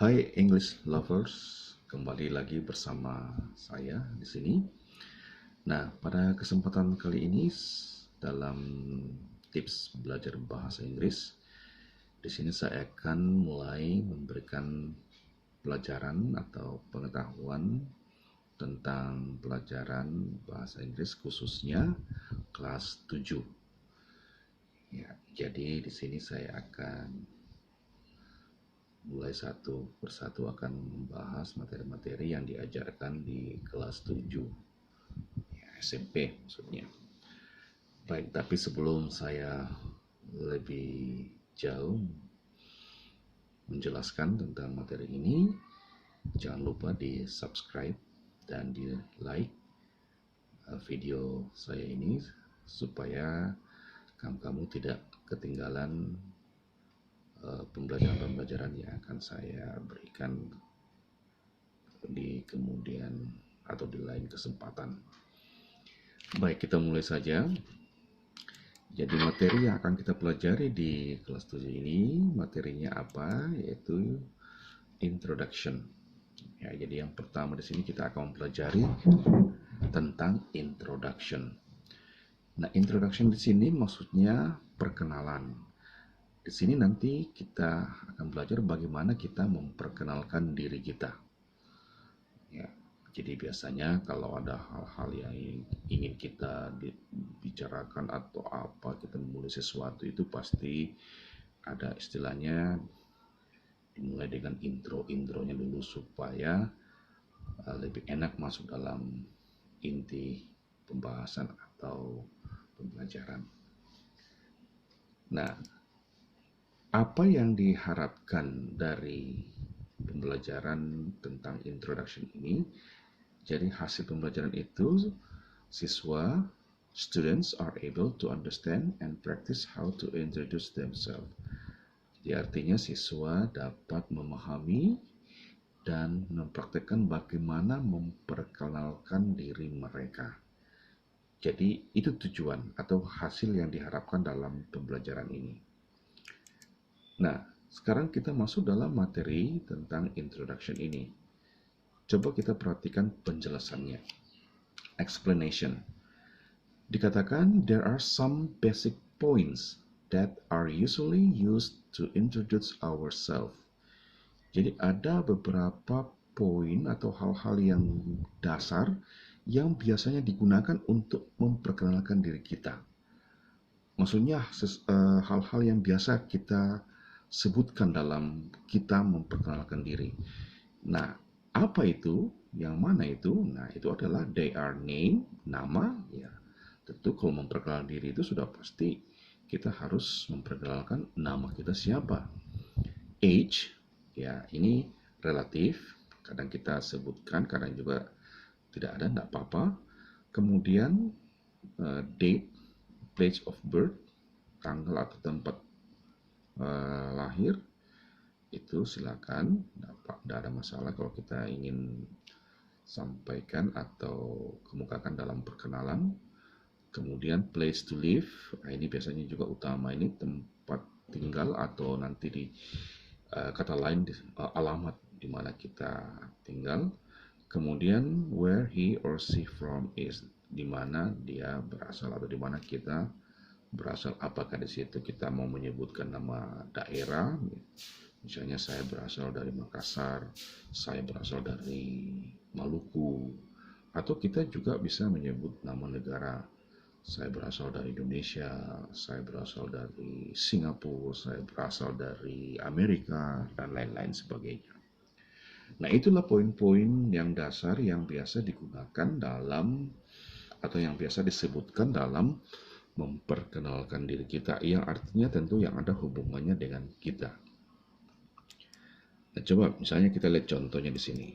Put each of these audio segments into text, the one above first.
Hai English lovers, kembali lagi bersama saya di sini. Nah, pada kesempatan kali ini dalam tips belajar bahasa Inggris, di sini saya akan mulai memberikan pelajaran atau pengetahuan tentang pelajaran bahasa Inggris khususnya kelas 7. Ya, jadi di sini saya akan mulai satu persatu akan membahas materi-materi yang diajarkan di kelas 7, ya, SMP maksudnya. Baik, tapi sebelum saya lebih jauh menjelaskan tentang materi ini, jangan lupa di subscribe dan di like video saya ini supaya kamu tidak ketinggalan pembelajaran-pembelajaran yang akan saya berikan di kemudian atau di lain kesempatan. Baik, kita mulai saja. Jadi materi yang akan kita pelajari di kelas 7 ini, materinya apa? Yaitu introduction. Ya, jadi yang pertama di sini kita akan mempelajari tentang introduction. Nah, introduction di sini maksudnya perkenalan. Di sini nanti kita akan belajar bagaimana kita memperkenalkan diri kita. Ya, jadi biasanya kalau ada hal-hal yang ingin kita bicarakan atau apa, kita memulai sesuatu itu pasti ada istilahnya dimulai dengan intronya dulu supaya lebih enak masuk dalam inti pembahasan atau pembelajaran. Nah, apa yang diharapkan dari pembelajaran tentang introduction ini? Jadi hasil pembelajaran itu students are able to understand and practice how to introduce themselves. Jadi artinya siswa dapat memahami dan mempraktikkan bagaimana memperkenalkan diri mereka. Jadi itu tujuan atau hasil yang diharapkan dalam pembelajaran ini. Nah, sekarang kita masuk dalam materi tentang introduction ini. Coba kita perhatikan penjelasannya. Explanation. Dikatakan, there are some basic points that are usually used to introduce ourselves. Jadi ada beberapa poin atau hal-hal yang dasar yang biasanya digunakan untuk memperkenalkan diri kita. Maksudnya hal-hal yang biasa kita sebutkan dalam kita memperkenalkan diri. Nah, apa itu? Yang mana itu? Nah, itu adalah they are name, nama, ya. Tentu kalau memperkenalkan diri itu sudah pasti kita harus memperkenalkan nama kita siapa. Age, ya ini relatif, kadang kita sebutkan, kadang juga tidak ada, tidak apa-apa. Kemudian date, place of birth, tanggal atau tempat lahir, itu silakan, tidak ada masalah kalau kita ingin sampaikan atau kemukakan dalam perkenalan. Kemudian place to live, nah ini biasanya juga utama, ini tempat tinggal atau nanti di kata lain alamat di mana kita tinggal. Kemudian where he or she from is, di mana dia berasal atau di mana kita berasal. Apakah di situ kita mau menyebutkan nama daerah, misalnya saya berasal dari Makassar, saya berasal dari Maluku, atau kita juga bisa menyebut nama negara. Saya berasal dari Indonesia, saya berasal dari Singapura, saya berasal dari Amerika, dan lain-lain sebagainya. Nah, itulah poin-poin yang dasar yang biasa digunakan dalam atau yang biasa disebutkan dalam memperkenalkan diri kita, yang artinya tentu yang ada hubungannya dengan kita. Nah, coba misalnya kita lihat contohnya di sini.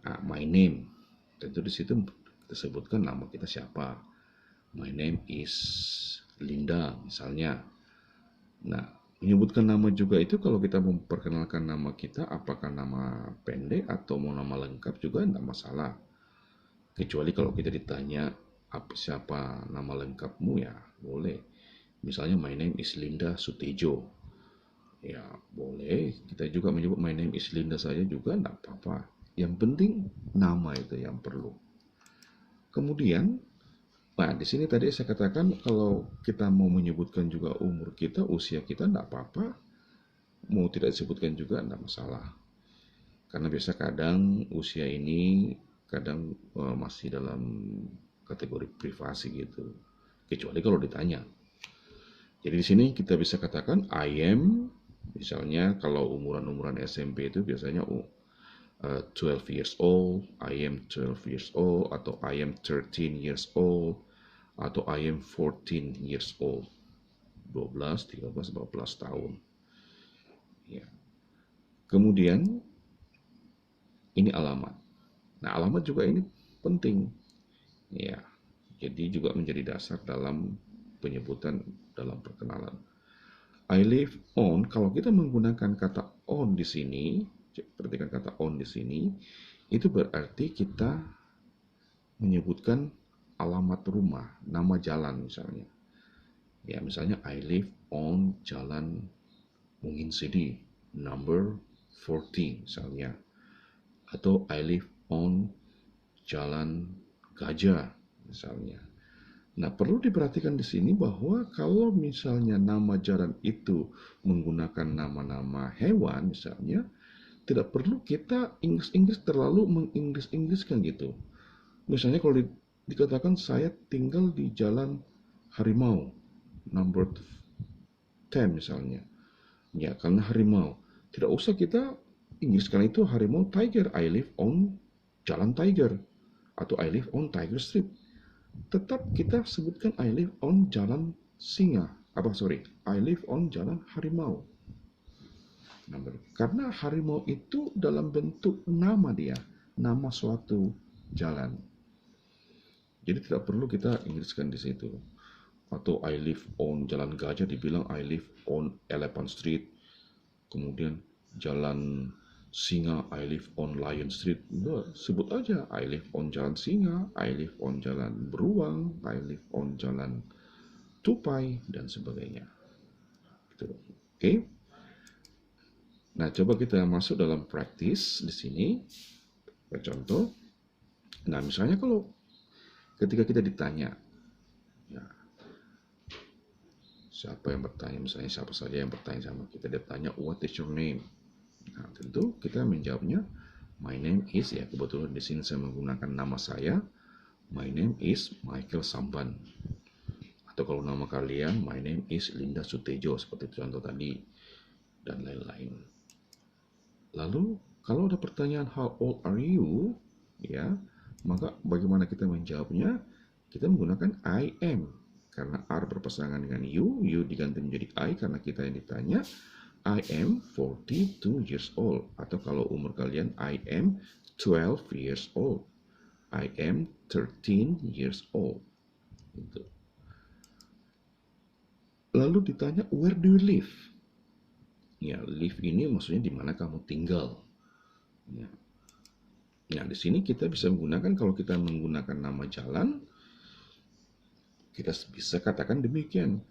Nah, my name, tentu di situ kita sebutkan nama kita siapa. My name is Linda misalnya. Nah, menyebutkan nama juga itu kalau kita memperkenalkan nama kita, apakah nama pendek atau mau nama lengkap juga tidak masalah. Kecuali kalau kita ditanya siapa nama lengkapmu, ya boleh. Misalnya my name is Linda Sutejo. Ya, boleh. Kita juga menyebut my name is Linda saja juga enggak apa-apa. Yang penting nama itu yang perlu. Kemudian, nah di sini tadi saya katakan kalau kita mau menyebutkan juga umur kita, usia kita enggak apa-apa. Mau tidak disebutkan juga enggak masalah. Karena biasa kadang usia ini kadang masih dalam kategori privasi gitu. Kecuali kalau ditanya. Jadi di sini kita bisa katakan I am, misalnya kalau umuran-umuran SMP itu biasanya 12 years old, I am 12 years old, atau I am 13 years old, atau I am 14 years old. 12, 13, 14 tahun. Ya. Kemudian ini alamat. Nah, alamat juga ini penting. Ya. Jadi juga menjadi dasar dalam penyebutan dalam perkenalan. I live on, kalau kita menggunakan kata on di sini, perhatikan kata on di sini, itu berarti kita menyebutkan alamat rumah, nama jalan misalnya. Ya, misalnya I live on Jalan Mungin City, number 14 misalnya. Atau I live on Jalan Gajah misalnya. Nah, perlu diperhatikan di sini bahwa kalau misalnya nama jalan itu menggunakan nama-nama hewan misalnya, tidak perlu kita Inggris-Inggris terlalu menginggris-inggriskan gitu. Misalnya kalau dikatakan saya tinggal di Jalan Harimau, number 10 misalnya. Ya, karena harimau. Tidak usah kita Inggriskan itu harimau tiger. I live on Jalan Tiger. Atau I live on Tiger Street. Tetap kita sebutkan I live on Jalan Singa. I live on Jalan Harimau. Karena harimau itu dalam bentuk nama dia, nama suatu jalan. Jadi tidak perlu kita inggriskan di situ. Atau I live on Jalan Gajah dibilang I live on Elephant Street. Kemudian Jalan Singa, I live on Lion Street. Nah, sebut aja I live on Jalan Singa, I live on Jalan Beruang, I live on Jalan Tupai, dan sebagainya. Gitu. Oke. Nah, coba kita masuk dalam praktis di sini. Contoh. Nah, misalnya kalau ketika kita ditanya, ya, siapa yang bertanya, misalnya siapa saja yang bertanya sama kita, dia tanya, what is your name? Nah, tentu kita menjawabnya, my name is, ya kebetulan di sini saya menggunakan nama saya, my name is Michael Samban. Atau kalau nama kalian, my name is Linda Sutejo, seperti contoh tadi, dan lain-lain. Lalu, kalau ada pertanyaan, how old are you? Ya, maka bagaimana kita menjawabnya? Kita menggunakan I am. Karena R berpasangan dengan you diganti menjadi I karena kita yang ditanya. I am 42 years old. Atau kalau umur kalian, I am 12 years old. I am 13 years old. Gitu. Lalu ditanya, where do you live? Ya, live ini maksudnya di mana kamu tinggal. Ya. Nah, di sini kita bisa menggunakan, kalau kita menggunakan nama jalan, kita bisa katakan demikian.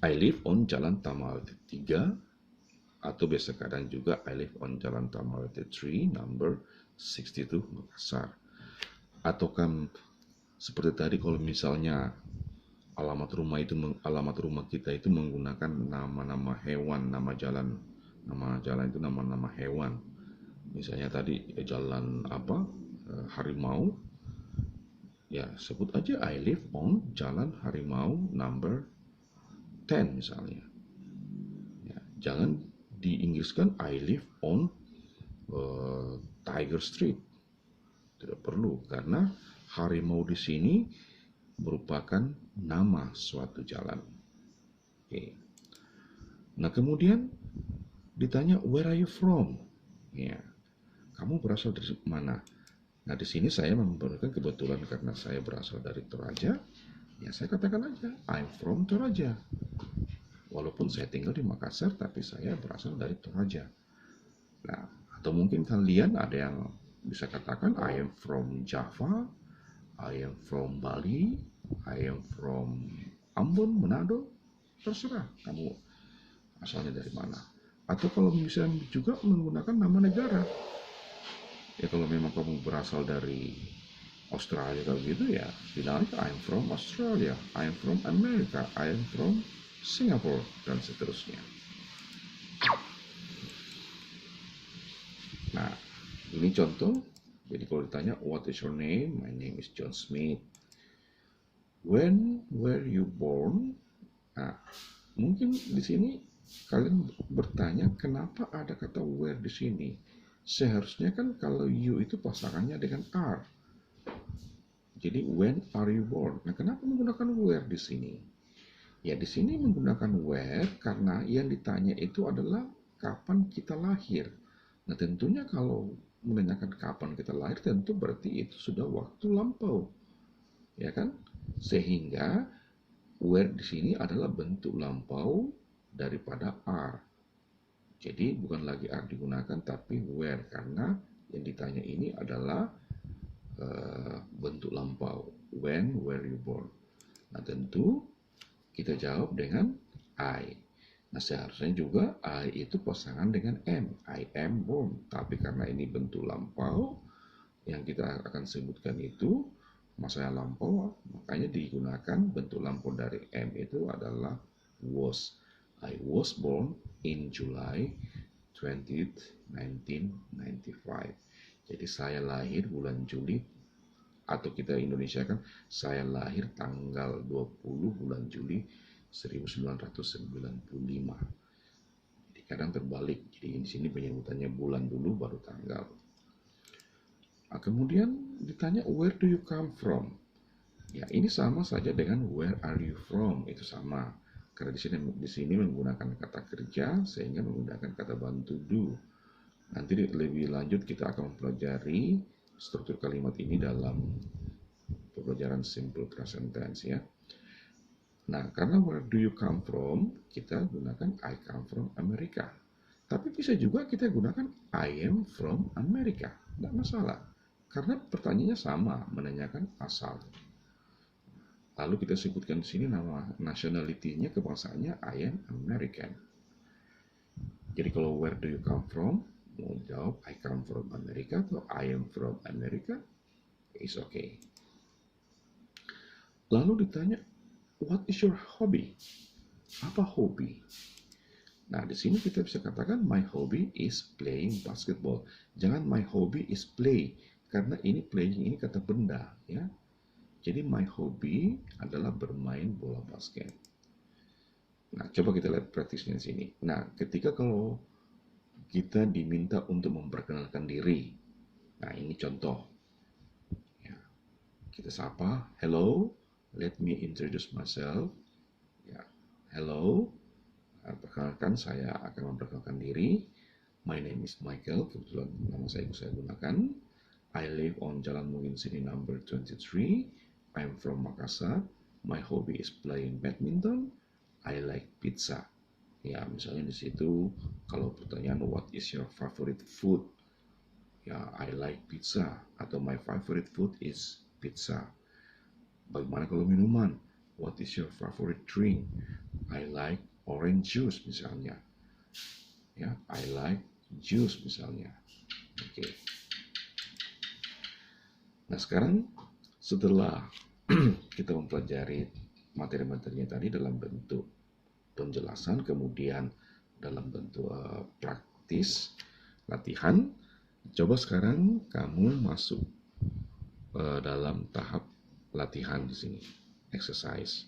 I live on Jalan Tamawati 3, atau biasa kadang juga I live on Jalan Tamawati 3, number 62 Makassar. Atau kan seperti tadi kalau misalnya alamat rumah kita itu menggunakan nama-nama hewan, nama jalan itu nama-nama hewan. Misalnya tadi jalan harimau, ya sebut aja I live on Jalan Harimau number 10 misalnya. Ya, jangan diinggriskan I live on Tiger Street. Tidak perlu, karena harimau di sini merupakan nama suatu jalan. Oke. Nah, kemudian ditanya where are you from? Ya, kamu berasal dari mana? Nah, di sini saya memberikan kebetulan karena saya berasal dari Toraja. Ya, saya katakan aja I'm from Toraja. Walaupun saya tinggal di Makassar, tapi saya berasal dari Toraja. Nah, atau mungkin kalian ada yang bisa katakan I am from Java, I am from Bali, I am from Ambon, Manado. Terserah kamu asalnya dari mana. Atau kalau bisa juga menggunakan nama negara. Ya kalau memang kamu berasal dari Australia kalau gitu ya, bilang aja I'm from Australia, I'm from America, I'm from Singapore, dan seterusnya. Nah, ini contoh. Jadi kalau ditanya, what is your name? My name is John Smith. When were you born? Nah, mungkin di sini kalian bertanya, kenapa ada kata where di sini? Seharusnya kan kalau you itu pasangannya dengan are. Jadi when are you born? Nah, kenapa menggunakan where di sini? Ya, di sini menggunakan where karena yang ditanya itu adalah kapan kita lahir. Nah, tentunya kalau menanyakan kapan kita lahir, tentu berarti itu sudah waktu lampau. Ya kan? Sehingga where di sini adalah bentuk lampau daripada are. Jadi bukan lagi are digunakan tapi where karena yang ditanya ini adalah bentuk lampau. When were you born? Nah, tentu kita jawab dengan I. Nah, seharusnya juga I itu pasangan dengan am. I am born. Tapi karena ini bentuk lampau, yang kita akan sebutkan itu masa lampau, makanya digunakan bentuk lampau dari am itu adalah was. I was born in July 20th, 1995. Jadi saya lahir bulan Juli, atau kita Indonesia kan, saya lahir tanggal 20 bulan Juli 1995. Jadi kadang terbalik. Jadi di sini penyebutannya bulan dulu baru tanggal. Nah, kemudian ditanya where do you come from? Ya, ini sama saja dengan where are you from, itu sama. Karena di sini menggunakan kata kerja sehingga menggunakan kata bantu do. Nanti lebih lanjut kita akan mempelajari struktur kalimat ini dalam pembelajaran simple present tense ya. Nah, karena where do you come from, kita gunakan I come from America. Tapi bisa juga kita gunakan I am from America. Tidak masalah. Karena pertanyaannya sama, menanyakan asal. Lalu kita sebutkan di sini nama nationality-nya, kebangsaannya I am American. Jadi kalau where do you come from, mau jawab I come from America atau I am from America, is okay. Lalu ditanya, what is your hobby? Apa hobi? Nah, di sini kita bisa katakan my hobby is playing basketball. Jangan my hobby is play, karena ini playing ini kata benda, ya. Jadi my hobby adalah bermain bola basket. Nah, coba kita lihat praktisnya di sini. Nah, ketika kalau kita diminta untuk memperkenalkan diri, nah ini contoh. Ya, kita sapa, hello, let me introduce myself. Ya, hello, perkenalkan, saya akan memperkenalkan diri. My name is Michael, kebetulan nama saya gunakan. I live on Jalan Mungin Sini number 23. I'm from Makassar. My hobby is playing badminton. I like pizza. Ya, misalnya di situ kalau pertanyaan what is your favorite food? Ya, I like pizza atau my favorite food is pizza. Bagaimana kalau minuman? What is your favorite drink? I like orange juice misalnya. Ya, I like juice misalnya. Oke. Nah, sekarang setelah kita mempelajari materi-materinya tadi dalam bentuk penjelasan, kemudian dalam bentuk praktis, latihan, coba sekarang kamu masuk dalam tahap latihan di sini, exercise.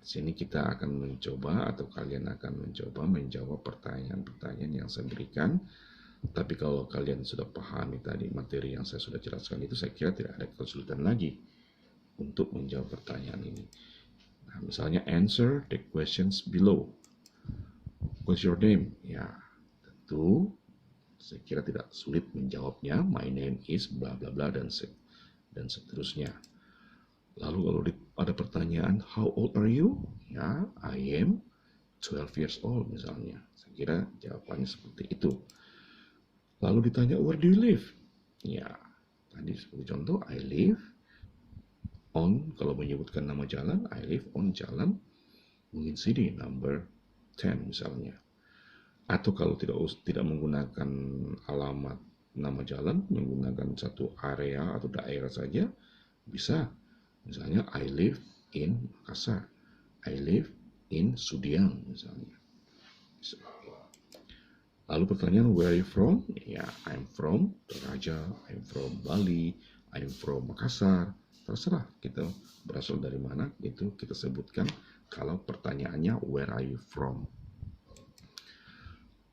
Di sini kita akan mencoba atau kalian akan mencoba menjawab pertanyaan-pertanyaan yang saya berikan. Tapi kalau kalian sudah pahami tadi materi yang saya sudah jelaskan itu, saya kira tidak ada kesulitan lagi untuk menjawab pertanyaan ini. Nah, misalnya answer the questions below. What's your name? Ya, tentu saya kira tidak sulit menjawabnya. My name is bla bla bla dan seterusnya. Lalu kalau ada pertanyaan how old are you? Ya, I am 12 years old misalnya. Saya kira jawabannya seperti itu. Lalu ditanya, where do you live? Ya, tadi sebagai contoh, I live on, kalau menyebutkan nama jalan, I live on Jalan Mungin Sini, number 10 misalnya. Atau kalau tidak menggunakan alamat nama jalan, menggunakan satu area atau daerah saja, bisa. Misalnya, I live in Makassar. I live in Sudiang, misalnya. Lalu pertanyaan, where are you from? Ya, I'm from Toraja, I'm from Bali, I'm from Makassar. Terserah kita berasal dari mana, itu kita sebutkan kalau pertanyaannya where are you from.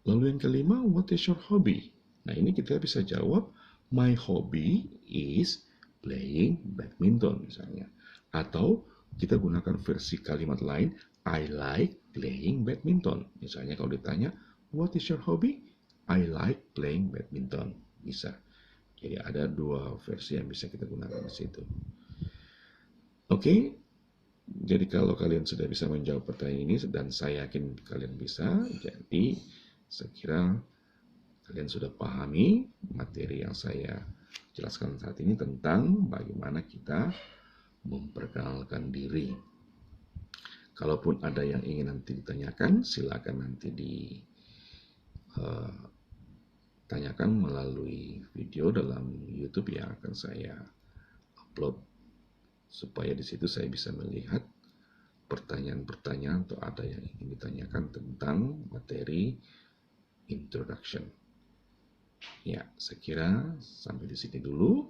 Lalu yang kelima, what is your hobby? Nah, ini kita bisa jawab, my hobby is playing badminton misalnya. Atau kita gunakan versi kalimat lain, I like playing badminton. Misalnya kalau ditanya, what is your hobby? I like playing badminton. Bisa. Jadi ada dua versi yang bisa kita gunakan di situ. Oke, jadi kalau kalian sudah bisa menjawab pertanyaan ini, dan saya yakin kalian bisa, jadi saya kira kalian sudah pahami materi yang saya jelaskan saat ini tentang bagaimana kita memperkenalkan diri. Kalaupun ada yang ingin nanti ditanyakan, silakan nanti ditanyakan melalui video dalam YouTube yang akan saya upload, supaya di situ saya bisa melihat pertanyaan-pertanyaan atau ada yang ingin ditanyakan tentang materi introduction. Ya, saya kira sampai di sini dulu,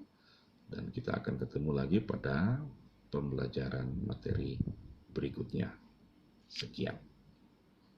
dan kita akan ketemu lagi pada pembelajaran materi berikutnya. Sekian.